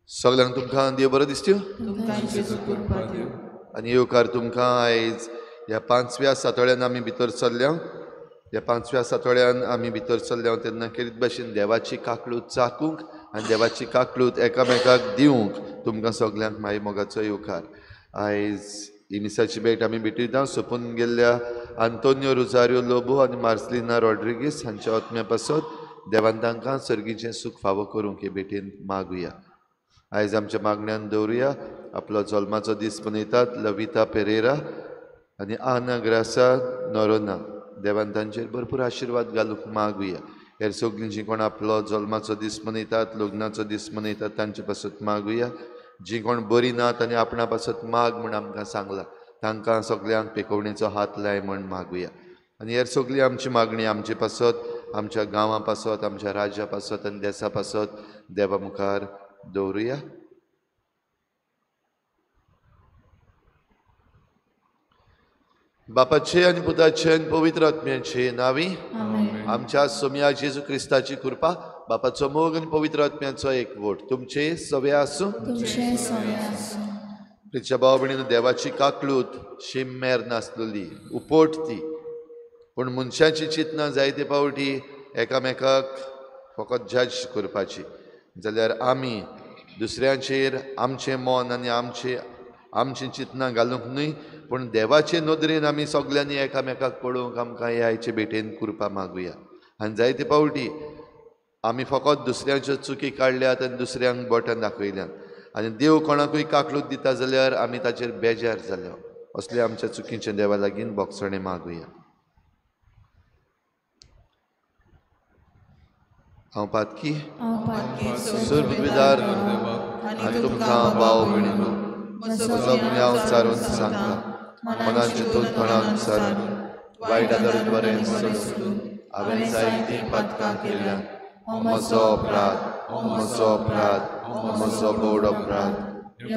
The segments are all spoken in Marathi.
सगळ्यांक तुमकां देव बरो दिसत्यो आनी येवकार तुमकां आयज ह्या 5व्या सातोळ्यान आमी भितर चल्ल्या. ह्या 5व्या सातोळ्यान आमी भितर चल्ल्या तेन्ना केरीत भाशेन देवाची काकळूत चाकूंक आनी देवाची काकळूत एकामेकाक दिवंक तुमकां सगळ्यांक मागीर मोगाचो येवकार. आयज ही मिसाची भेट आमी भेटयता सोंपून गेल्ल्या आंतोनियो रोजारियो लोबो आनी मार्सलिना रॉड्रिगीस हांच्या आत्म्या पासत देवान तांकां सर्गीचें सूख फावो करूंक हे भेटेन मागुया. आयज आमच्या मागण्यान दवरुया आपलो जल्माचो दीस मनयतात लविता पेरेरा आनी आना ग्रासा नोरोना. देवान तांचेर भरपूर आशिर्वाद घालूंक मागुया. हेर सगळीं जीं कोण आपलो जल्माचो दीस मनयतात लग्नाचो दीस मनयतात तांचे पासत मागुया. जीं कोण बरीं नात आनी आपणा पासत माग म्हूण आमकां सांगलां तांकां सगळ्यांक पेकोवणेचो हात लाय म्हण मागुया. आनी हेर सगळी आमची मागणी आमचे पासत आमच्या गांवां पासत आमच्या राज्या पासत आनी देशा पासत देवा मुखार दवरुया. बापाचे आनी पुताचे आनी पवित्र आत्म्याचे नांवी आमच्या सोम्या जेजू क्रिस्ताची कृपा बापाचो मोग आनी पवित्र आत्म्याचो एकवट तुमचे सवे आसूं. प्रिच्या भाव भयणीन देवाची काकळूत शिमेर नासलेली उपोटती पूण मनशाची चिंतना जायते पावटी एकामेकाक फकत जज करपाची जाल्यार आमी दुसऱ्यांचेर आमचें मन आनी आमची चिंतना घालूंक न्हय पूण देवाचे नदरेन आमी सगळ्यांनी एकामेकाक पळोवंक आमकां ह्या आयचे भेटेन कृपा मागुया. आनी जायते पावटी आमी फकत दुसऱ्यांच्यो चुकी काडल्यात आनी दुसऱ्यांक बोटां दाखयल्यात आनी देव कोणाकूय काकळूत दिता जाल्यार आमी ताचेर बेजार जाल्या. असले आमच्या चुकीचे देवा लागीं बोगसणे मागुया. हांव पातकी सुर्गविदार आनी तुमकां भाव भयणीनो म्हजो गुन्यांव हांव चारून सांगता मनान चिंतून तोंडान विचारून वायट आदारून बरें सोडून हांवें जायतीं पातकां केल्यां. हो म्हजो अपराध म्हजो बोड अपराध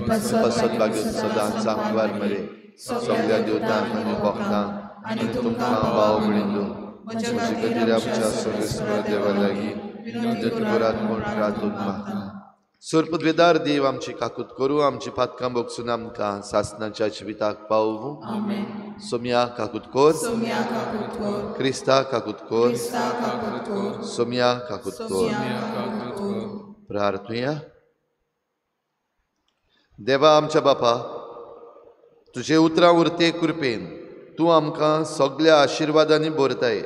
पसत बागेत सदांच सांगवार मरे सगळ्या देवतांक आनी भक्तांक आनी तुमकां भाव भयणीनो म्हजे खातीर आमच्या सर्वेस्वर देवा लागीं विनंती करात म्हूण प्रार्थून मागता. सुर्पद्वेदार देव आमची काकूत करूं आमची पातकां बोगसून आमकां सासणाच्या जिविताक पावूं. सोम्या काकूत कोर क्रिस्ता काकूत कोर सोम्या काकूत कोर. प्रार्थुया. देवा आमच्या बापा तुजे उतरां उरते कृपेन तूं आमकां सगळ्या आशिर्वादांनी भरताय.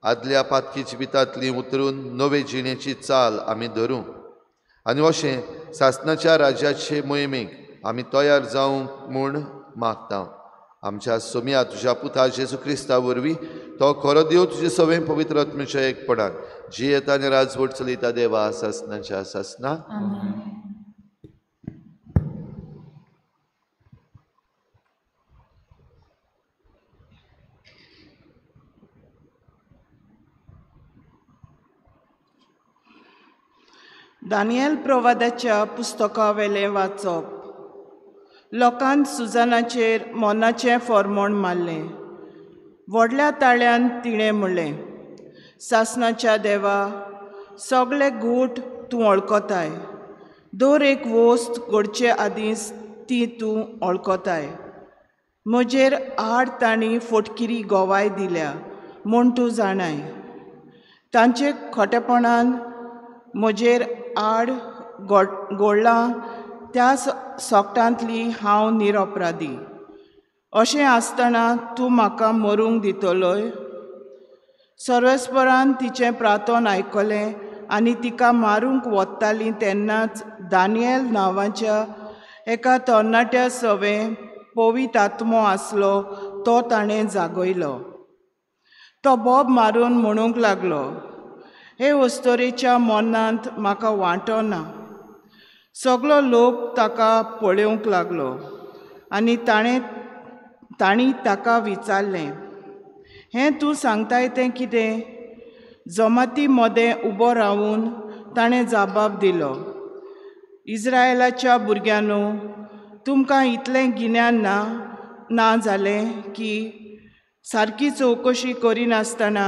आदल्या पातकी जिवितांतली उतरून नवे जिणेची चाल आमी धरूं आनी अशें सासणाच्या राज्याचे मोहिमेक आमी तयार जावंक म्हूण मागता. आमच्या सोम्या तुज्या पुता जेजू क्रिस्ता वरवीं तो खरो देव तुजे सवें पवित्र आत्म्याच्या एकपणान जियेता आनी राजवट चलयता देवा सासणाच्या सासना. दानियल प्रवादाच्या पुस्तका वेलें वाचप. लोकांन सुजानाचेर मोनाचें फोर्मोण मारलें. व्हडल्या ताळ्यान तिणें म्हणलें, सासणाच्या देवा सगळे गूठ तूं वळखताय. दर एक वस्त घडचे आदींच ती तूं वळखताय. म्हजेर आड तांणी फोटकिरी गोवाय दिल्या म्हूण तूं जाणाय. तांचे खोटेपणान म्हजेर आड घोडलां त्या सोगटांतली हांव निरपराधी. अशें आसतना तूं म्हाका मरूंक दितलोय? सर्वेस्परान तिचें प्रार्थन आयकलें आनी तिका मारूंक वतालीं तेन्नाच दानियेल नांवाच्या एका तरणाट्या सवें पवित्र आत्मो आसलो तो ताणें जागयलो. तो बोब मारून म्हणूंक लागलो, हे वस्तोरेच्या मरणांत म्हाका वांटो ना. सगलो लोक ताका पळोवंक लागलो आनी तांणी ताका विचारलें, हें तूं सांगताय तें कितें? जमाती मदें उबो रावून ताणें जापाप दिलो, इस्रायेलाच्या भुरग्यांनो, तुमकां इतलें गिन्यान ना जालें की सारकी चवकशी करिनासतना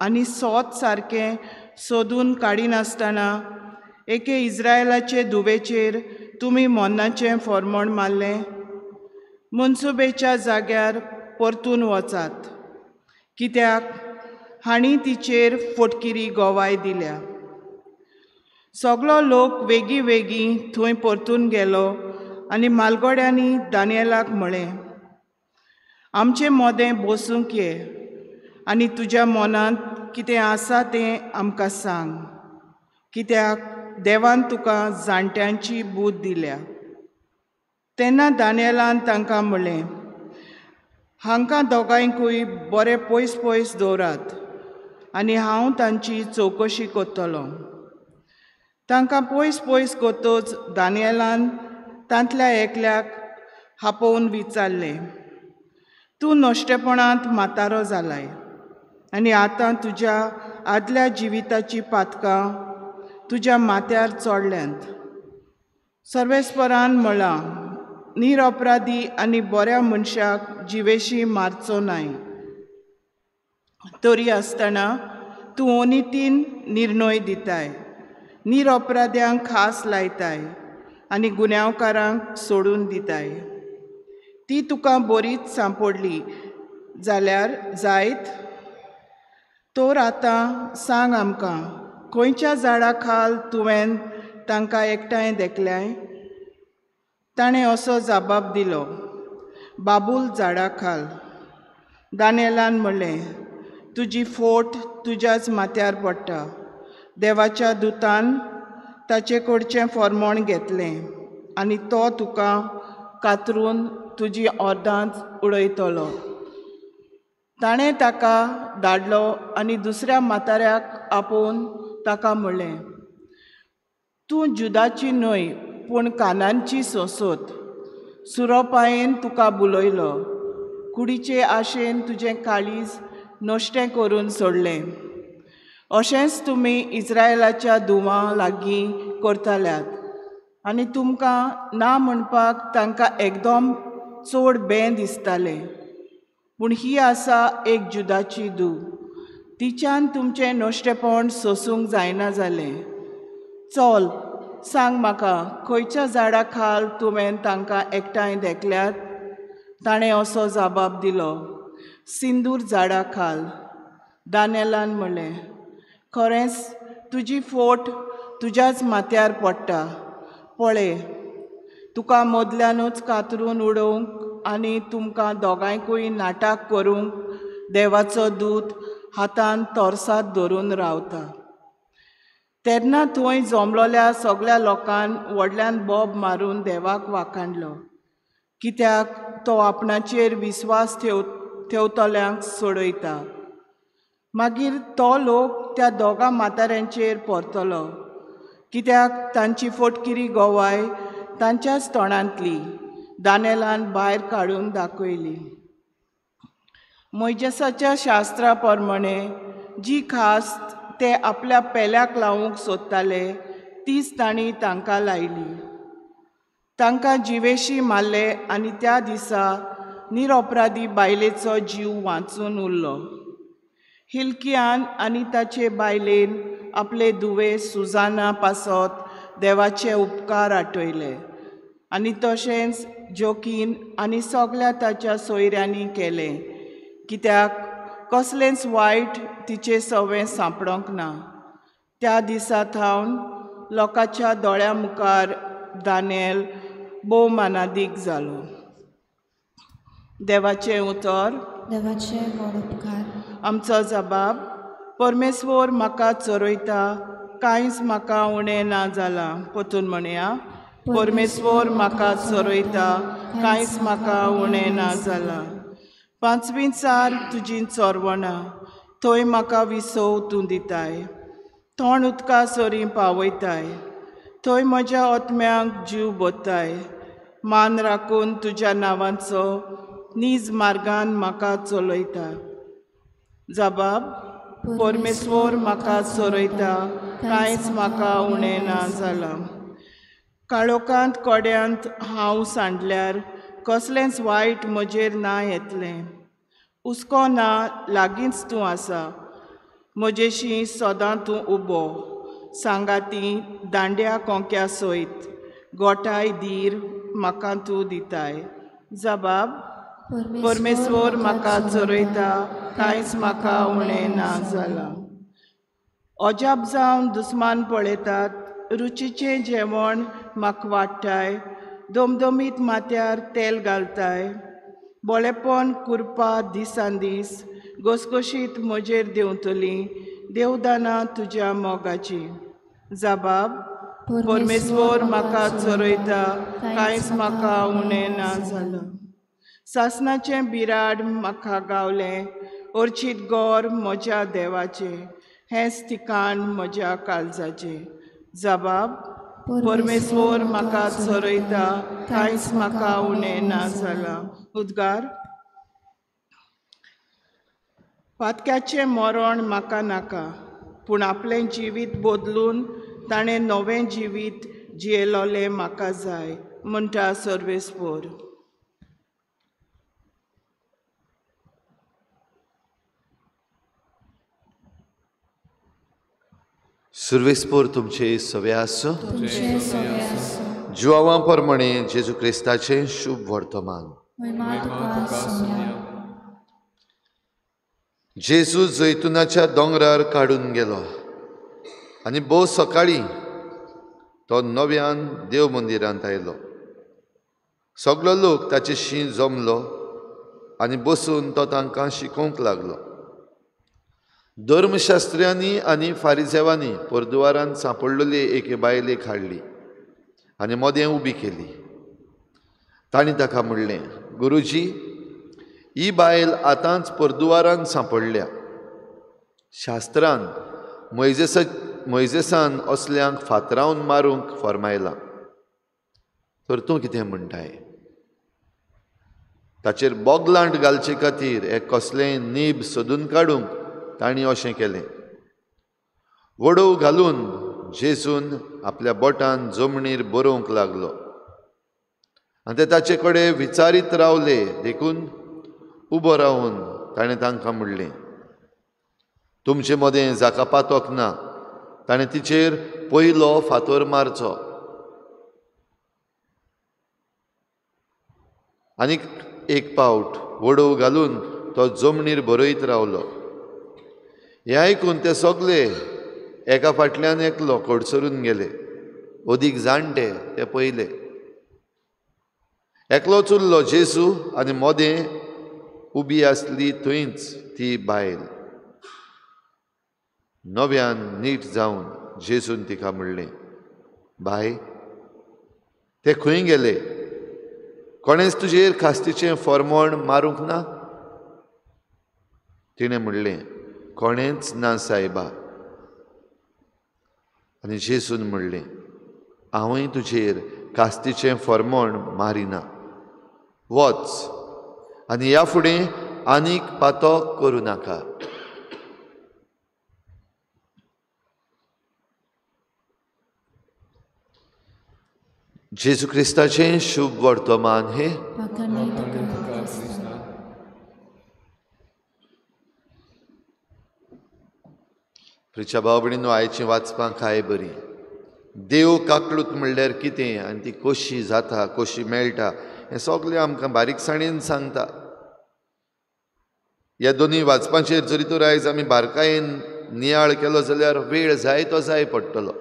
आनी सोत सारकें सोदून काडिनासतना एके इस्रायेलाचे धुवेचेर तुमी मरणाचें फर्मोण मारलें? मनसुबेच्या जाग्यार परतून वचात, कित्याक हांणी तिचेर फोटकिरी गोवाय दिल्या. सगलो लोक वेगी थंय परतून गेलो आनी मालगोड्यांनी दानियेलाक म्हळें, आमचे मदें बसूंक ये आनी तुज्या मनांत कितें आसा तें आमकां सांग, कित्याक देवान तुका जाणट्यांची बूद दिल्या. तेन्ना दानियेलान तांकां म्हळें, हांकां दोगांयकूय बरें पयस दवरात आनी हांव तांची चवकशी करतलों. तांकां पयस कोतूच दानियेलान तांतल्या एकल्याक आपोवन विचारलें, तूं नश्टेपणांत म्हातारो जालाय आनी आतां तुज्या आदल्या जिविताची पातकां तुज्या माथ्यार चोडल्यांत. सर्वेस्परान म्हळां, निरपराधी आनी बऱ्या मनशाक जिवेशी मारचो न्हय. तरी आसतना तूं अनितीन निर्णय दिताय, निरपराध्यांक खास लायताय आनी गुन्यांवकारांक सोडून दिताय. ती तुका बरीच सांपडली जाल्यार जायत. तर आतां सांग आमकां, खंयच्या झाडा खाल तुवें तांकां एकठांय देखल्याय? ताणें असो जापाप दिलो, बाबूल झाडा खाल. दानियेलान म्हणलें, तुजी फोट तुज्याच माथ्यार पडटा. देवाच्या दुतान ताचे कडचें फर्मोण घेतलें आनी तो तुका कातरून तुजी अर्दांत उडयतलो. ताणें ताका धाडलो आनी दुसऱ्या म्हाताऱ्याक आपोवन ताका म्हणलें, तूं जुदाची न्हय पूण कानानची सोसोत. सुरोपायेन तुका बुलयलो, कुडीचे आशेन तुजें काळीज नश्टें करून सोडलें. अशेंच तुमी इस्रायेलाच्या धुवां लागीं करताल्यात आनी तुमकां ना म्हणपाक तांकां एकदम चड बें दिसतालें. पूण ही आसा एक जुदाची धूव, तिच्यान तुमचें नश्टेपण सोसूंक जायना जालें. चल, सांग म्हाका, खंयच्या झाडा खाल तुवें तांकां एकठांय देखल्यात? ताणें असो जापाप दिलो, सिंदूर झाडा खाल. दानियेलान म्हणलें, खरेंच तुजी फोट तुज्याच माथ्यार पडटा. पळय, तुका मदल्यानूच कातरून उडोवंक आनी तुमकां दोगांयकूय नाटक करूंक देवाचो दूत हातान तोरसात धरून रावता. तेन्ना थंय जमलोल्या सगल्या लोकान व्हडल्यान बोब मारून देवाक वाखाणलो, कित्याक तो आपणाचेर विस्वास ठेवतल्यांक सोडयता. मागीर तो लोक त्या दोगा म्हाताऱ्यांचेर परतलो, कित्याक तांची फोटकिरी गोवाय तांच्याच तोंडांतली दानियेलान भायर काडून दाखयली. मोइजेसाच्या शास्त्रा प्रमाणे जी खास्त ते आपल्या पेल्याक लावूंक सोदताले तीच तांणी तांकां लायली. तांकां जिवेशी मारले आनी त्या दिसा निरपराधी बायलेचो जीव वाचून उरलो. हिल्कियान आनी ताचे बायलेन आपले धुवे सुजाना पासत देवाचे उपकार आठयले आनी तशेंच जोकीन आनी सगल्या ताच्या सोयऱ्यांनी केलें, कित्याक कसलेंच वायट तिचे सवें सांपडोंक ना. त्या दिसा थावन लोकांच्या दोळ्या मुखार दानियेल भोवमानादीक जालो. देवाचें उतर. देवाचे व्हड उपकार. आमचो जबाब. परमेश्वर म्हाका चरयता, कांयच म्हाका उणें ना जालां. पोतून म्हणया, परमेश्वर म्हाका चरयता, कांयच म्हाका उणें ना जालां. पांचवीचार तुजीं चोरवणां, थंय म्हाका विसव तूं दिताय. तोंड उदका सरी पावयताय, थंय म्हज्या ओतम्यांक जीव बोत्ताय. मान राखून तुज्या नांवांचो नीज मार्गान म्हाका चलयता. जबाब. परमेश्वर म्हाका चरयता, कांयच म्हाका उणें ना जालां. काळोखांत कोड्यांत हांव सांडल्यार कसलेंच वायट म्हजेर ना येतलें. हुस्को ना, लागींच तूं आसा, म्हजेशी सदां तूं उबो. सांगाती दांड्या कोंक्या सयत, गोठाय धीर म्हाका तूं दिताय. जबाब. परमेश्वर म्हाका चरयता, कांयच म्हाका उणें ना जालां. अजाप जावन दुस्मान पळयतात, रुचीचें जेवण म्हाका वाडटाय. दोमदोमीत माथ्यार तेल घालताय. बोळेपण कुरपा दिसान दीस, घसघशीत म्हजेर देंवतलीं. देवदानां तुज्या मोगाची. जबाब. परमेश्वर म्हाका चरयता, कांयच म्हाका उणें ना जालां. सासणाचें बिराड म्हाका गावलें, अर्चीत गोर म्हज्या देवाचें. हेंच ठिकाण म्हज्या काळजाचें. जबाब. परमेश्वर म्हाका चरयता, कांयच म्हाका उणें ना जालां. उद्गार. पातक्याचें मरण म्हाका नाका, पूण आपलें जिवीत बदलून ताणें नवें जिवीत जियेलोलें म्हाका जाय, म्हणटा सर्वेस्पोर. सर्वेस्पोर तुमचे सवे आसूं. तुमचे सवे आसूं. जुवावां प्रमाणे जेजू क्रिस्ताचें शुभ वर्तमान. महिमा तुका सोम्या. जेजू जैतुनाच्या दोंगरार काडून गेलो आनी भोव सकाळीं तो नव्यान देव मंदिरांत आयलो. सगलो लोक ताचेशी जमलो आनी बसून तो तांकां शिकोवंक लागलो. धर्मशास्त्र्यांनी आनी फारिसेवांनी परदुवारांत सांपडलेली एके बायलेक हाडली आनी मोदें उबी केली. तांणी ताका म्हणलें, गुरुजी, ही बायल आतांच परदुवारांत सांपडल्या. शास्त्रांत मोइजेसान असल्यांक फातरावन मारूंक फर्मायलां, तर तूं कितें म्हणटाय? ताचेर बोगलांट घालचे खातीर एक कसलेंय नीब सोदून काडूंक तांणी अशें केलें. वडोव घालून जेजून आपल्या बोटान जमणीर बरोवंक लागलो आनी ते ताचे कडेन विचारीत रावले. देखून उबो रावन ताणें तांकां म्हणलें, तुमचे मदें जाका पातोक ना ताणें तिचेर पयलो फातर मारचो. आनीक एक पावट वडोव घालून तो जमणीर बरयत रावलो. हें आयकून ते सगळे एका फाटल्यान एकलो कडसरून गेले. ओदीक जाणटे ते पयले. एकलोच उरलो जेजू आनी मोदें उबी आसली थंयच ती बायल. नव्यान नीट जावन जेजून तिका म्हणलें, बाय, ते खंय गेले? कोणेंच तुजेर खास्तीचें फर्मोण मारूंक ना? तिणें म्हणलें, कोणेंच ना सायबा. आनी जेजून म्हणलें, हांवूय तुजेर कास्तीचें फर्मोण मारिना. वच आनी ह्या फुडें आनीक पातोक करूं नाका. जेजू क्रिस्ताचें शुभ वर्तमान हे. प्रिच्या भाव भयणीनो, आयची वाचपां काय बरी. देव काकलूत म्हणल्यार कितें आनी ती कशी जाता कशी मेळटा हें सगळें आमकां बारीकसाणेन सांगता. ह्या दोनी वाचपाचेर जरी तर आयज आमी बारकायेन नियाळ केलो जाल्यार वेळ जाय तो जाय पडटलो.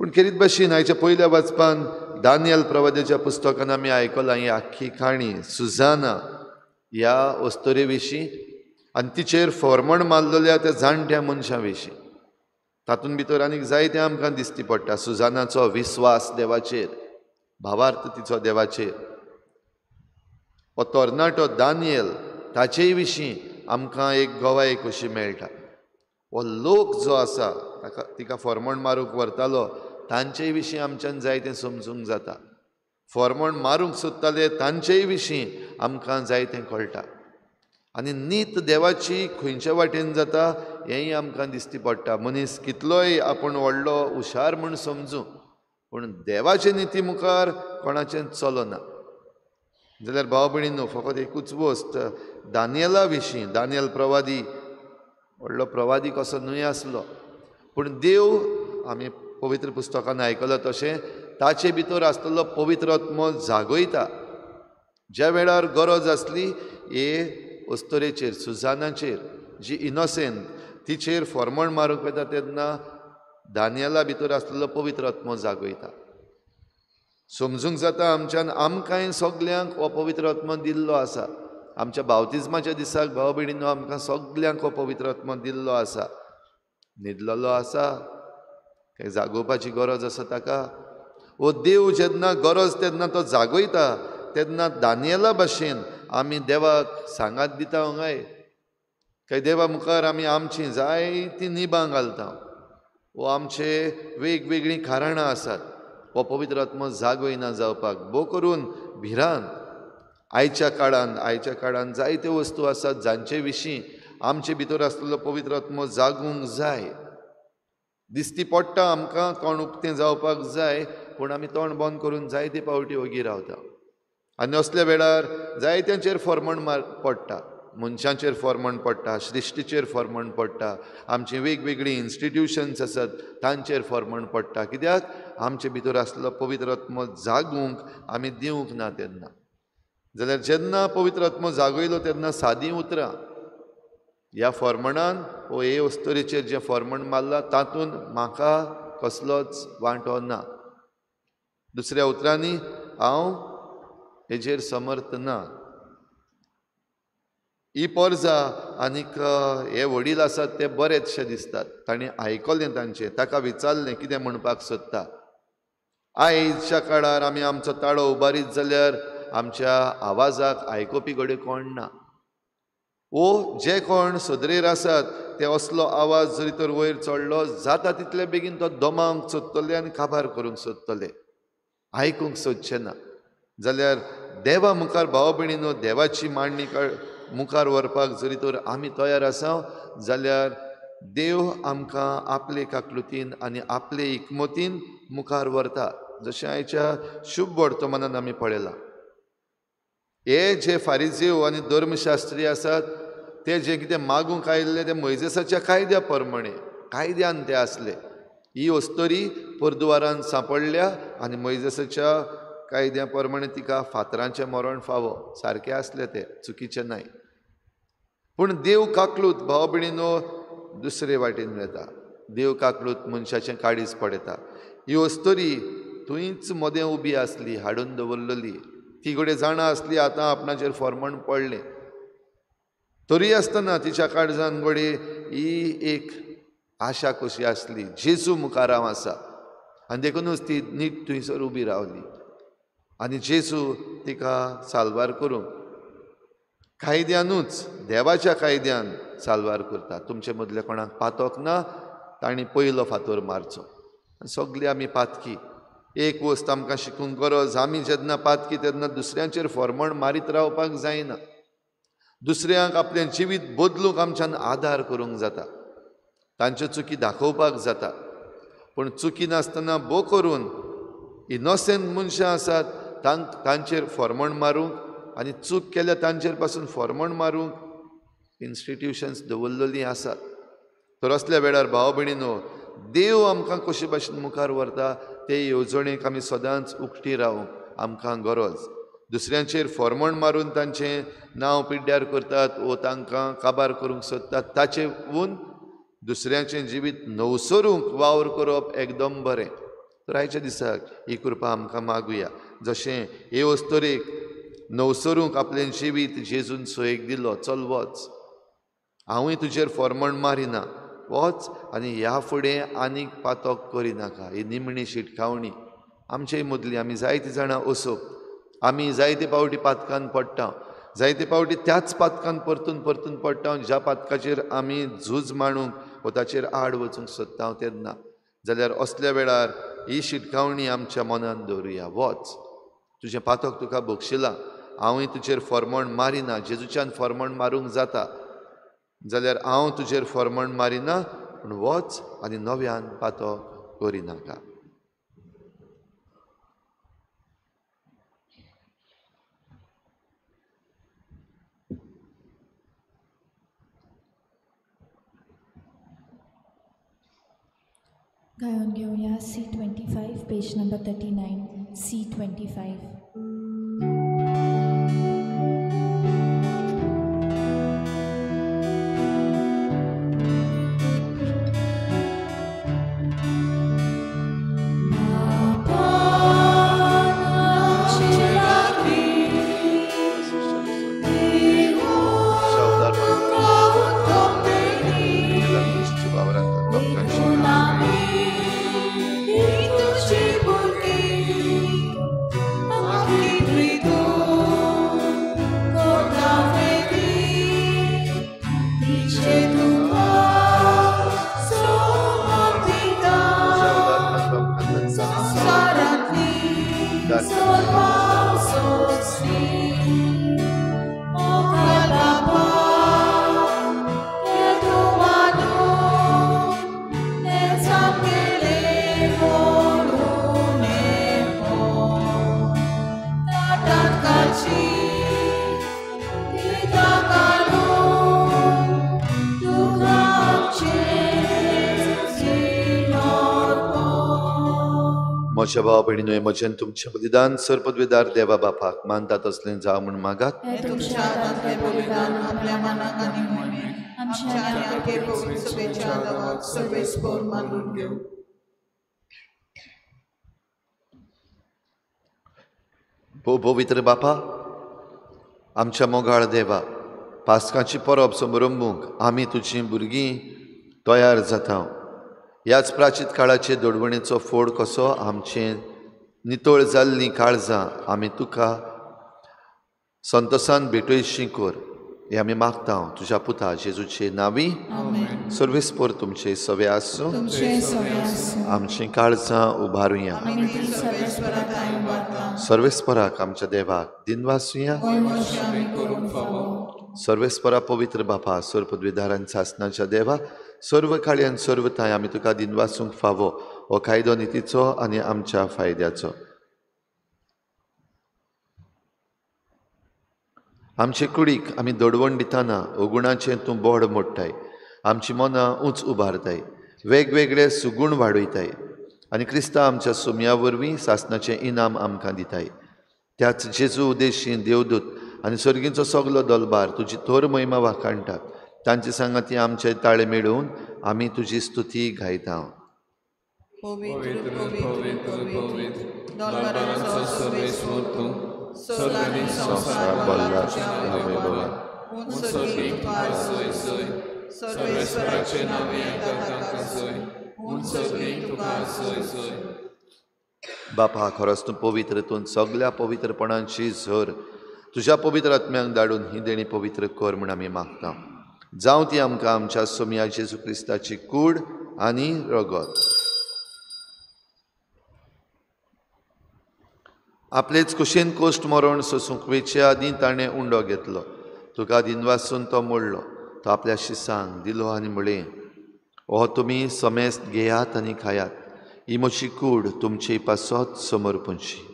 पूण खेरीत भाशेन आयच्या पयल्या वाचपान दानियल प्रवाद्याच्या पुस्तकान आमी आयकलां ही आख्खी काणी सुजाना ह्या अस्तोरे विशीं आनी तिचेर फॉर्मण मारलेल्या त्या जाणट्या मनशा विशीं. तातूंत भितर आनीक जायतें आमकां दिश्टी पडटा. सुजानाचो विस्वास देवाचेर, भावार्थ तिचो देवाचेर. हो तरणाटो दानियल ताचे विशीं आमकां एक गवाय कशी मेळटा. हो लोक जो आसा तिका फॉर्मण मारूंक व्हरतालो तांचे विशीं आमच्यान जायतें समजूंक जाता. फॉर्मण मारूंक सोदताले तांचेय विशीं आमकां जायतें कळटा. आनी नीत देवाची खंयच्या वाटेन जाता हेंय आमकां दिश्टी पडटा. मनीस कितलोय आपूण व्हडलो हुशार म्हूण समजूं पूण देवाचे निती मुखार कोणाचें चलना जाल्यार भाव भयणींनो फकत एकूच वस्त दानियला विशीं. दानियल प्रवादी व्हडलो प्रवादी कसो न्हय आसलो पूण देव आमी पवित्र पुस्तकान आयकलां तशें ताचे भितर आसलेलो पवित्र आत्मो जागयता. ज्या वेळार गरज आसली हे अस्तोरेचेर सुजानाचेर जी इनोसेंट तिचेर फॉर्मण मारूंक येता तेन्ना दानियला भितर आसलेलो पवित्र आत्मो जागयता. समजूंक जाता आमच्यान आमकांय सगल्यांक हो पवित्र आत्मो दिल्लो आसा. आमच्या बावतिजमाच्या दिसाक भाव भयणींनो आमकां सगल्यांक हो पवित्र आत्मो दिल्लो आसा. न्हिदलेलो आसा काय जागोवपाची गरज आसा ताका. हो देव जेन्ना गरज तेन्ना तो जागयता तेन्ना दानियला भाशेन आमी देवाक सांगात दिता हांगाय काय देवा मुखार आमी आमची जायतीं निबां घालता. वो आमचे वेगवेगळीं कारणां आसात हो पवित्र आत्मो जागोयना जावपाक. भोव करून भिरांत आयच्या काळान जायत्यो वस्तू आसात जांचे विशीं आमचे भितर आसलेलो पवित्र आत्मो जागूंक जाय. दिसती पडटा आमकां तोंड उक्तें जावपाक जाय पूण आमी तोंड बंद करून जायते पावटी ओगी रावता. आनी असल्या वेळार जायत्यांचेर फॉर्मण पडटा. मनशांचेर फॉर्मण पडटा, सृश्टीचेर फॉर्मण पडटा, आमची वेगवेगळी इन्स्टिट्यूशन्स आसात तांचेर फॉर्मण पडटा. कित्याक आमचे भितर आसलेलो पवित्र आत्मो जागूंक आमी दिवंक ना तेन्ना. जाल्यार जेन्ना पवित्र आत्मो जागयलो तेन्ना सादीं उतरां ह्या फॉर्मणान वो हे अस्तोरेचेर जें फॉर्मण मारलां तातूंत म्हाका कसलोच वांटो ना. दुसऱ्या उतरांनी हांव हेजेर समर्थ ना. ही पर्जा आनीक हे वडील आसात ते बरेचशे दिसतात. ताणें आयकलें तांचें, ताका विचारलें कितें म्हणपाक सोदता. आयजच्या काळार आमी आमचो ताळो उबारीत जाल्यार आमच्या आवाजाक आयकुपी घडये कोण ना. वो जे कोण सदरेर आसात ते असलो आवाज जरी तर वयर चडलो जाता तितले बेगीन तो दमावंक सोदतले आनी काबार करूंक सोदतले, आयकूंक सोदचे ना. जाल्यार देवा मुखार भाव भयणीनो देवाची मांडणी मुखार व्हरपाक जरी तर आमी तयार आसा जाल्यार देव आमकां आपले काकलुतीन आनी आपले एकमतीन मुखार व्हरता. जशें आयच्या शुभ वर्तमानान आमी पळयलां. हे जे फारिझेव आनी धर्मशास्त्री आसात ते जे कितें मागूंक आयिल्ले ते मोइजेसाच्या कायद्या प्रमाणे कायद्यान ते आसले. ही अस्तोरी परदुवारान सांपडल्या आनी मोइजेसाच्या कायद्या प्रमाणे तिका फातरांचें मरण फावो सारकें आसलें तें चुकीचें न्हय. पूण देव काकलूत भाव भयणीनो दुसरे वाटेन येता. देव काकलूत मनशाचें काळीज पडयता. ही अस्तोरी थंयच मदें उबी आसली हाडून दवरलेली. ती घडये जाणा आसली आतां आपणाचेर फॉर्मण पडलें तरी आसतना तिच्या काळजान घडये ही एक आशा कशी आसली जेजू मुखार हांव आसा आनी देखूनच ती नीट थंयसर उबी रावली. आनी जेजू तिका साल्वार करूंक कायद्यानूच देवाच्या कायद्यान साल्वार करता. तुमचे मदले कोणाक पातोक ना तांणी पयलो फातर मारचो. सगळीं आमी पातकी. एक वस्त आमकां शिकूंक गरज आमी जेन्ना पातकी तेन्ना दुसऱ्यांचेर फॉर्मण मारीत रावपाक जायना. दुसऱ्यांक आपलें जिवीत बदलूंक आमच्यान आदार करूंक जाता, तांच्यो चुकी दाखोवपाक जाता. पूण चुकी नासतना भोव करून इनोसेंट मनशां आसात तांचेर फॉर्मण मारूंक आनी चूक केल्या तांचेर पासून फॉर्मण मारूंक इन्स्टिट्यूशन्स दवरलेलीं आसात. तर असल्या वेळार भाव भयणीनो देव आमकां कशे भाशेन मुखार व्हरता ते येवजणेक आमी सदांच उक्ती रावूंक आमकां गरज. दुसऱ्यांचेर फॉर्मण मारून तांचें नांव पिड्ड्यार करतात वो तांकां काबार करूंक सोदतात ताचेऊन दुसऱ्यांचें जिवीत नवसरूंक वावर करप एकदम बरें. तर आयच्या दिसाक ही कृपा आमकां मागुया. जशें हे वस्तोरेक नवसरूंक आपलें जिवीत जेजून सोयेक दिलो, चल वच, हांवूय तुजेर फॉर्मण मारिना, वच आनी ह्या फुडें आनीक पातक करिनाका. ही निमणी शिटकावणी आमचेय मदली. आमी जायतीं जाणां असो, आमी जायते पावटी पातकान पडटा, जायते पावटी त्याच पातकान परतून परतून पडटा ज्या पातकाचेर आमी झूज मांडूंक वा ताचेर आड वचूंक सोदता तेन्ना. जाल्यार असल्या वेळार ही शिटकावणी आमच्या मनान दवरुया. वच, तुजें पातक तुका बक्षिलां, हांवूय तुजेर फॉर्मण मारिना. जेजूच्यान फॉर्मण मारूंक जाता जाल्यार हांव तुजेर फॉर्मण मारिना, पूण वच आनी नव्यान पातक करिनाका. गायन घेऊया C25 पेज नंबर 39 C25. म्हज्या भाव भयणीनो, म्हजें तुमचें बलिदान सर्पद्वेदार देवा बापाक मानता तसलें जावं म्हूण मागात. तुमच्या हातांतलें बलिदान आपल्या मनाक आनी मोहीमेक आमच्या आनी आमचे पवित्र सभेच्या आदाराक सर्वेस्पर मानून घेवं. पवित्र बापा, आमच्या मोगाळ देवा, पास्काची परब समारंभूक आमी तुजीं भुरगीं तयार जाता. ह्याच प्राचीत काळाचे दडवणेचो फोड कसो आमचें नितळ जाल्लीं काळजां आमी तुका संतोशान भेटयशीं कर. हे आमी मागता तुज्या पुता जेजूचे नांवी. सर्वेस्पर तुमचे सवे आसूं, आमचीं काळजां उबारुया. सर्वेस्पराक आमच्या देवाक दिनवासुया. सर्वेस्परा पवित्र बापा, सर्पद्वेदारान सासनाच्या देवा, सर्व काळ्यान सर्वताय आमी तुका दिनवासूंक फावो हो कायदो नितीचो आनी आमच्या फायद्याचो. आमचे कुडीक आमी दडवण दितना अगुणाचें तूं बोड मोडटाय, आमची मनां उंच उबारताय, वेगवेगळे सुगूण वाडयताय आनी क्रिस्तांव आमच्या सोम्या वरवीं सासनाचें इनाम आमकां दिताय. त्याच जेजू उद्देशी देवदूत आनी सर्गींचो सगलो दलबार तुजी थोर महिमा वाखाणटात. तांचे सांगाती आमचे ताळे मेळून आमी तुजी स्तुती गायता. बापा, खरोच तूं पवित्र, तूं सगल्या पवित्रपणांची झर तुज्या पवित्र आत्म्यांक धाडून ही देणी पवित्र कर म्हूण आमी मागता. जावं ती आमकां आमच्या सोम्या जेजू क्रिस्ताची कूड आनी रगत. आपलेच कुशेन कोश्ट मरण सोसूंक वेचे आदीं ताणें उंडो घेतलो. तुका दिनवासून तो मोडलो. तो आपल्या शिसांक दिलो आनी म्हळें, हो तुमी समेस्त घेयात आनी खायात. ही म्हजी कूड तुमचे पासत समर्पूंची.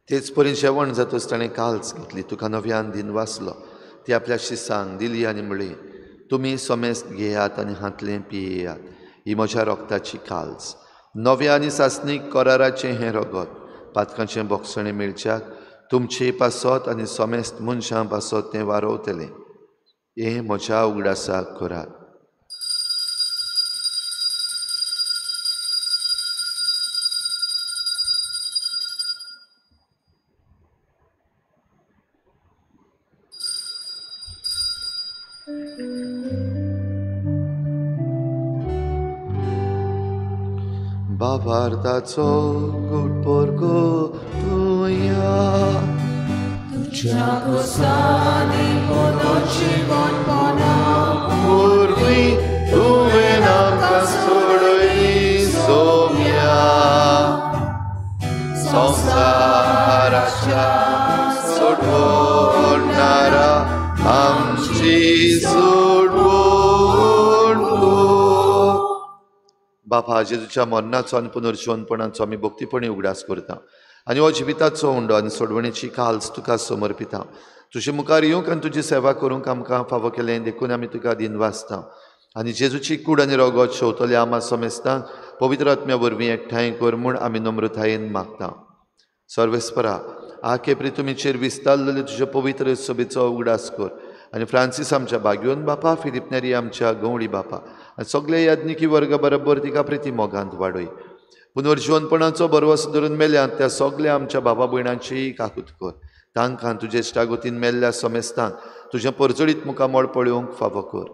तेच परीन जेवण जातच ताणें काल्स घेतली, तुका नव्यान दिन वाचलो. ती आपल्या शिसांक दिली आनी म्हणली, तुमी सोमेस्त घेयात आनी हातलें पियेयात, ही म्हज्या रोगताची काल्स. नव्या आनी सासणीक कोराराचें हें रगत, पातकांचें बोगसणें मेळच्याक तुमची पासत आनी सोमेस्त मनशां पासत तें वारोवतलें. हें म्हज्या उगडासाक करात. बाबार्ताचो गुटपोरगो तुया, तुझ्या कुसानी पोटाची गोडपणा पूर्वी तुवें आमकां सोडली सोम्या. संवसाराच्या सोडवणारा आमची सोडवण तूं. बापा, जेजूच्या मरणाचो आनी पुनर्जीवनपणाचो आमी भक्तीपणी उगडास करता आनी हो जिविताचो उंडो आनी सोडवणेची काल्स तुका समर्पिता. तुजे मुखार येवंक आनी तुजी सेवा करूंक आमकां फावो केलें देखून आमी तुका दिन वाचता. आनी जेजूची कूड आनी रगत शेवतले आमा समेस्तांक पवित्र आत्म्या वरवीं एकठांय कर म्हूण आमी नम्रतायेन मागता. सर्वेस्परा, आखे प्रितुमीचेर विस्तारलेले तुजे पवित्र सभेचो उगडास कर आनी फ्रांसीस आमच्या बागयोन बापा, फिलिप नेरी आमच्या गवळी बापा आनी सगळे याज्ञिकी वर्ग बरोबर तिका प्रिती मोगांत वाडय. पुनर्जीवनपणाचो बरवस धरून मेल्यांत त्या सगळ्या आमच्या बाबा भयणांची काकूत कर. तांकां तुजे इश्टागतीन मेल्ल्या समेस्तांक तुजें परजळीत मुखामोळ पळोवंक फावो कर.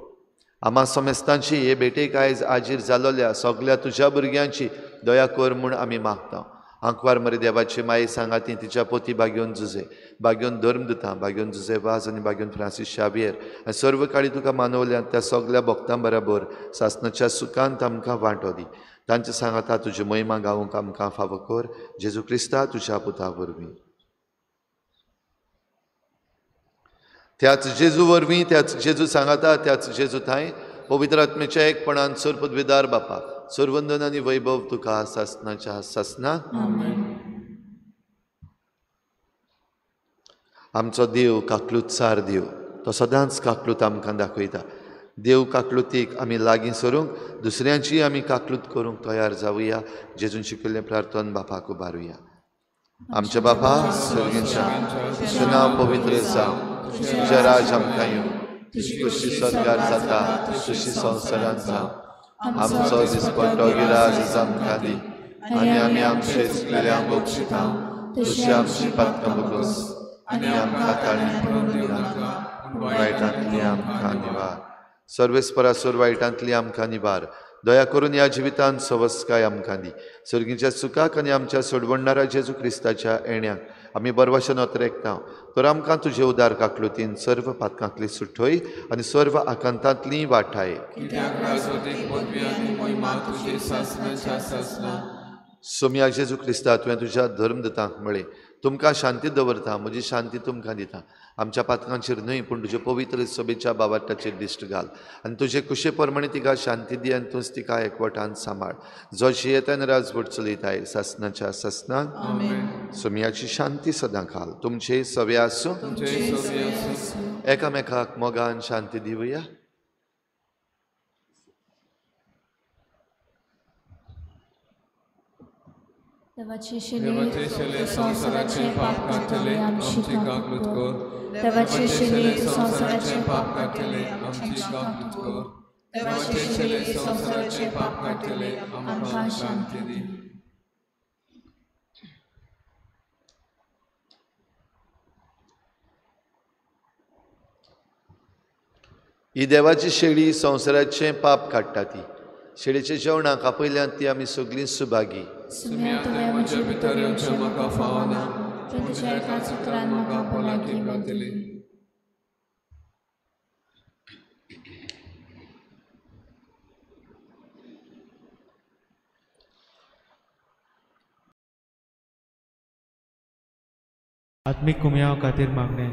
आमा समेस्तांची हे भेटेक आयज आजीर जालोल्या सगळ्या तुज्या भुरग्यांची दया कर म्हूण आमी मागता. आंकवार मरे देवाची माये सांगाती तिच्या पोती बागयोन जुजे, बागयोन धर्मदुतां, बागयोन जुजे वाज आनी बागयोन फ्रांसीस शावियर आनी सर्व काळी तुका मानवल्यांत त्या सगळ्या भक्तां बरोबर सासणाच्या सुखांत आमकां वांटो दी. तांचे सांगाता तुजी महिमा गावूंक आमकां फावो कर. जेजू क्रिस्ता तुज्या पुता वरवीं. त्याच जेजू वरवीं, त्याच जेजू सांगाता, त्याच जेजू थंय पवित्र आत्म्याच्या एकपणान सर पदवीदार बापा, सर्वंदन आनी वैभव तुका सासणाच्या सासना. आमचो देव काकलूतसार देव, तो सदांच काकलूत आमकां दाखयता. देव काकलुतीक आमी लागीं सरूंक, दुसऱ्यांची आमी काकलूत करूंक तयार जावया. जेजून शिकयल्लें प्रार्थन बापाक उबारुया. आमचे बापा सर्गेच्या, तुजें नांव पवित्र जावं, तुजें राज आमकां येवं, तुजी कशी स्वर्गार जाता तशी संवसारांत जावं. आमचो दिसपट्टो गिराय आमकां दी आनी आमी आमचे चुकलेल्यांक बक्षिता, तशी आमची पातकां बगस आनी आमकां ताळणी पडूंक दिनाका, वायटांतली आमकां निवार. सर्वेस्परासोर वायटांतली आमकां निवार. दया करून ह्या जिवितांत सवस्काय आमकां दी. सर्गीच्या सुखाक आनी आमच्या सोडवणारा जेजू क्रिस्ताच्या येण्याक आमी बरवशेन ओतरेकता. तर आमकां तुजे उदार काकलुतीन सर्व पातकांतली सुटोय आनी सर्व आकांतांतली वाटाय. सोम्या जेजू क्रिस्ता, तुवें तुज्या धर्मदतांक म्हळें, तुमकां शांती दवरता, म्हजी शांती तुमकां दिता. आमच्या पातकांचेर न्हय पूण तुजे पवित्र सभेच्या बाबाटाचेर दिश्ट घाल आनी तुजे कुशे प्रमाणे तिका शांती दी आनी तूंच तिका एकवटान सांबाळ. जो जियेतान राजवट चलयताय सासणाच्या सासनाक. सोम्याची शांती सदां घाल. तुमचे सवे आसूं. एकामेकाक मोगान शांती दिवया. देवाचे शिले संवसाराचे पाप काडटले आमची काकलूत कर. देवाचे शिले संवसाराचे पाप काडटले आमची काकलूत कर. देवाचे शिले संवसाराचे पाप काडटले आमकां शांती दी. ही देवाची शेळी संवसाराचें पाप काडटा ती. शेळीच्या जेवणाक आपयल्यांत ती आमी सगळीं सुभागी. सुम्या तुवें म्हजे भितर येवचें म्हाका फावना, पूण तुज्या एकाच उतरान म्हाका भलायकी मेळटली. आत्मीक कुमयाव खातीर मागणें.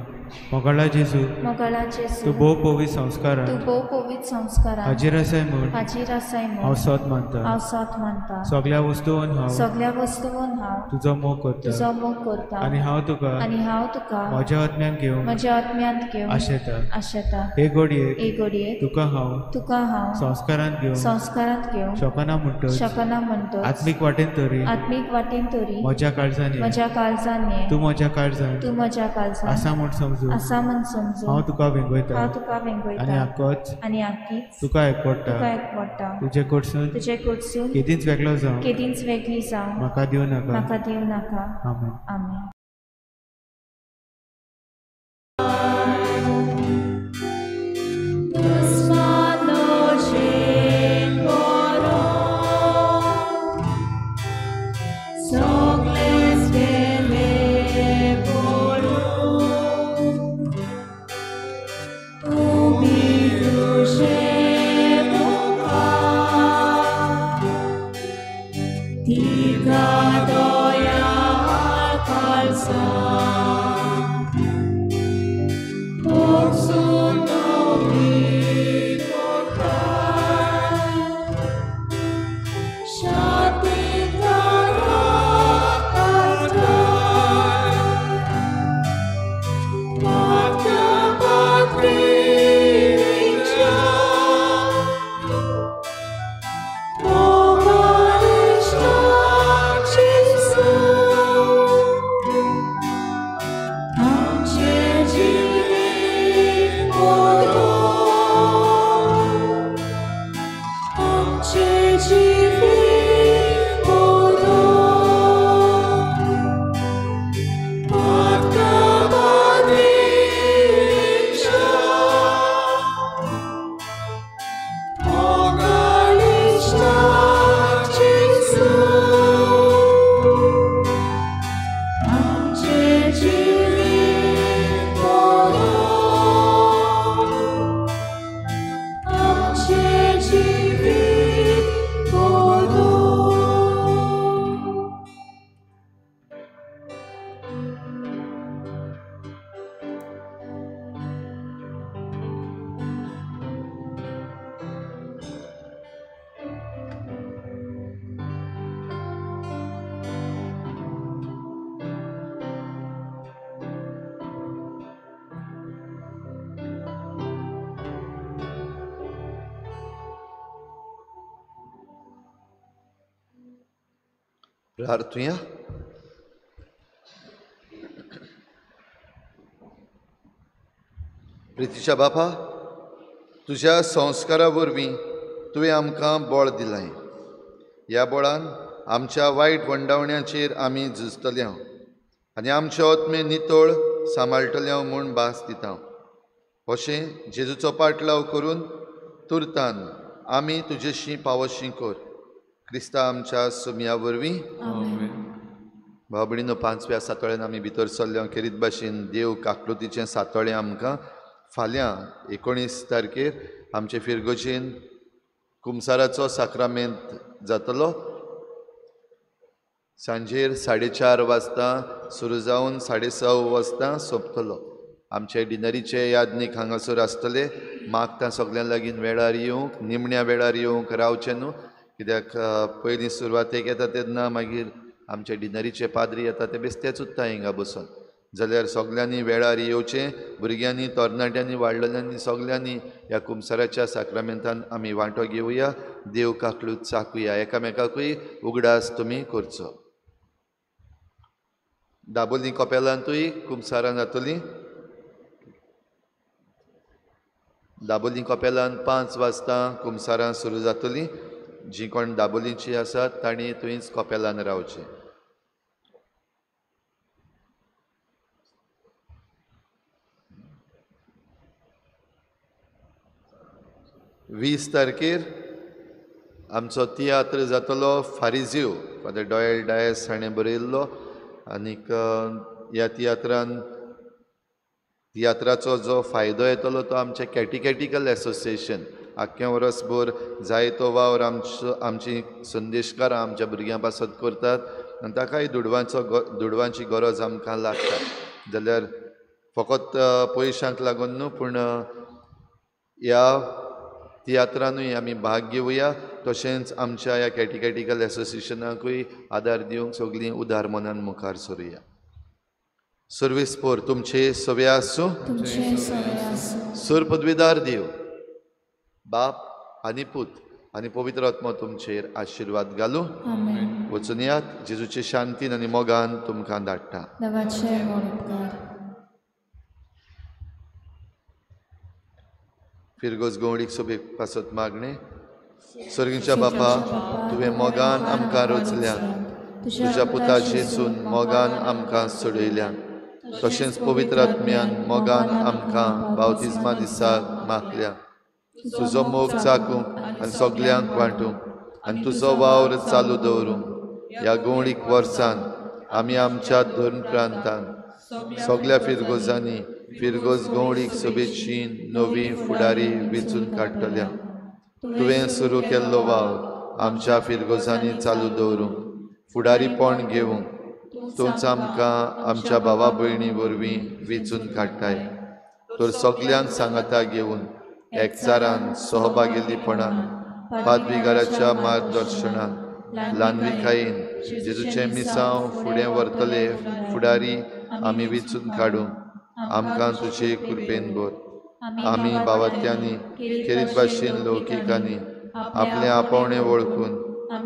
मोगाळा जेजू मोगाळा तूं जेजू भोव पवित तूं संस्कारान भोव पवित संस्कारान हाजीर आसाय म्हूण हाजीर आसाय हांव म्हूण सोत मानता हांव सोत मानता सगळ्या वस्तूंन हांव सगळ्या वस्तूंन हांव तुजो मोग करता तुजो मोग करता आनी हांव तुका आनी हांव तुका म्हज्या आत्म्यान घेवन म्हज्या आत्म्यांत घेवन आशेता आशेता हे घडयेक एक घडयेक तुका हांव तुका हांव संस्कारान घेवन संस्कारांत घेवन शकना म्हणटच शकना म्हणटच आत्मीक वाटेन तरी आत्मीक वाटेन तरी म्हज्या काळजान ये. म्हज्या काळजान ये. तूं म्हज्या काळजान तूं म्हज्या काळजान आसा म्हूण समजू आसा म्हूण समजून हांव तुका वेंगयता हांव तुका आनी वेंगयता आक्कोच आनी आख्खीच तुका एकवडटा तुका एकवडटा तुजे कडसून तुजे कडसून केदींच वेगळो जावं केदींच वेगळी जावं म्हाका दिवं नाका म्हाका दिवं नाका आमेन आमेन. प्रार्थुया. प्रितीच्या बापा, तुज्या संस्कारा वरवीं तुवें आमकां बळ दिलां. ह्या बळान आमच्या वायट वंडावण्याचेर आमी झुजतले आनी आमचे आत्मे नितळ सांबाळटले म्हूण भास दिता. अशें जेजूचो पाटलाव करून तुर्तान आमी तुजेशी पावोशी कर. क्रिस्ता आमच्या सुमया वरवीं. भाव भयणीनो, 5व्या सातोळ्यान आमी भितर सरल्या खेरीत भाशेन देव काकलुतीचें सातोळें आमकां फाल्यां 19 तारखेर आमचे फिरगोजेन कुमसाराचो साक्रामेंत जातलो. सांजेर 4:30 वाजता सुरू जावन 6:30 वाजता सोंपतलो. आमचे डिनरीचे यादनीक हांगासर आसतले. मागता सगळ्यां लागीं वेळार येवंक, निमण्या वेळार येवंक रावचें न्हू, कित्याक पयलीं सुरवातेक येता तेन्ना मागीर आमचे डिनरीचे पाद्री येता ते बेश्टेच उत्ता हिंगा बसून. जाल्यार सगळ्यांनी वेळार येवचें. भुरग्यांनी, तरणाट्यांनी, वाडलेल्यांनी सगळ्यांनी ह्या कुमसाराच्या साक्रामेंतान आमी वांटो घेवया. देव काकलूत चाकुया. एकामेकाकूय उगडास तुमी करचो. दाबोलीं कपेलांतूय कुमसारां जातलीं. दाबोलीं कपेलांत 5 वाजता कुमसारां सुरू जातलीं. जीं कोण दाबोलींचीं आसात तांणी थंयच कपेलान रावचें. 20 तारखेर आमचो तियात्र जातलो फारिझ्यू. फादर डॉयल डायस हाणें बरयल्लो. आनीक ह्या तियात्राचो जो फायदो येतलो तो आमचें कॅटिकॅटिकल एसोसिएशन आख्खें वर्सभर जायतो वावर आमची संदेशकारां आमच्या भुरग्यां पासत करतात आनी ताकाय दुडवांची गरज आमकां लागता. जाल्यार फकत पयशांक लागून न्हू पूण ह्या तियात्रांनूय आमी भाग घेवया, तशेंच आमच्या ह्या कॅटिकॅटिकल एसोसिएशनाकूय आदार दिवंक सगळीं उदार मनान मुखार सरुया. सर्वेस्पोर तुमचे सवे आसूं. सर पदवीदार देव बाप आनी पूत आनी पवित्र आत्मा तुमचेर आशिर्वाद घालूं. वचून यात, जेजूचे शांतीन आनी मोगान तुमकां धाडटा. फिरगोज गवळीक सोबेक पासत मागणे. सर्गीच्या बापा, तुवें मोगान आमकां रचल्यान, तुज्या पुता जेजून मोगान आमकां सोडयल्यान, तशेंच पवित्र आत्म्यान मोगान आमकां बावतिजमा दिसाक मागल्या. तुजो मोग चाकूंक आनी सगल्यांक वांटूंक आनी तुजो वावर चालू दवरूंक ह्या गवळीक वर्सान आमी आमच्या धर्म प्रांतान सगल्या फिरगोजांनी फिरगोज गवळीक सोबेची नवी फुडारी वेंचून काडटल्या. तुवें सुरू केल्लो वावर आमच्या फिरगोजांनी चालू दवरूंक फुडारीपण घेवंक तूंच आमकां आमच्या भावा भयणी वरवीं वेंचून काडटाय. तर सगल्यांक सांगाता घेवन एकचारान सहभागिलीपणान पादविकाराच्या मार्गदर्शनान ल्हानविकायेन जेजूचें मिसांव फुडें व्हरतले फुडारी आमी वेंचून काडूंक आमकां तुजे कृपेन भर. आमी भावात्यांनी खेरीत भाशेन लौकिकांनी आपलें आपोवणें वळखून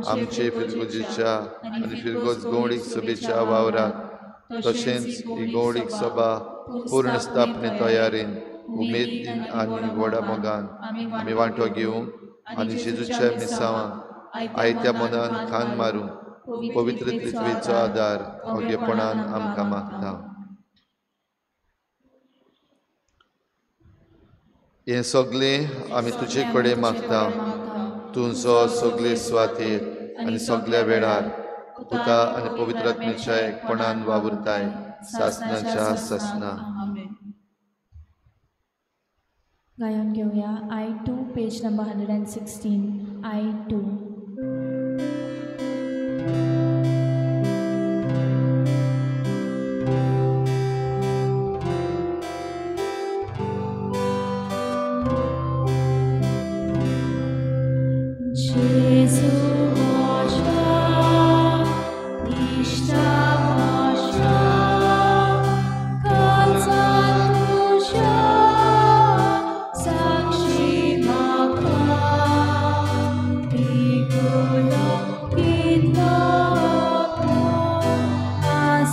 आमचे फिरगोजेच्या आनी फिरगोज गवळीक सभेच्या वावराक तशेंच ही गवळीक सभा पूर्ण स्थापने तयारेन उमेदीन आनी व्हडा मोगान आमी वांटो घेवंक आनी जेजूच्या मिसांवाक आयत्या मनान खान मारूंक पवित्र त्रित्वेचो आदार ओगेपणान आमकां मागता. हें सगळें आमी तुजे कडेन मागता. तुजो सगळे सुवातेर आनी सगळ्या वेळार पुता आनी पवित्र आत्म्याच्या एकपणान वावुरताय सासनाच्या सासना. गायन घेऊया I2 page number 116. I2.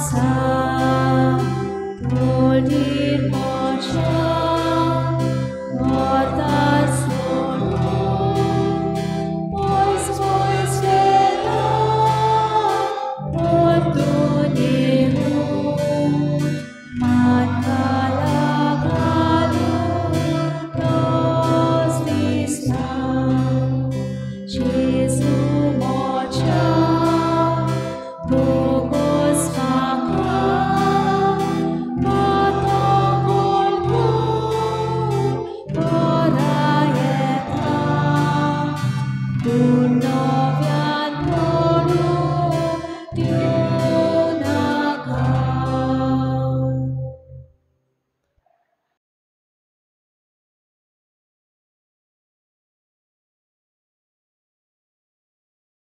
Sa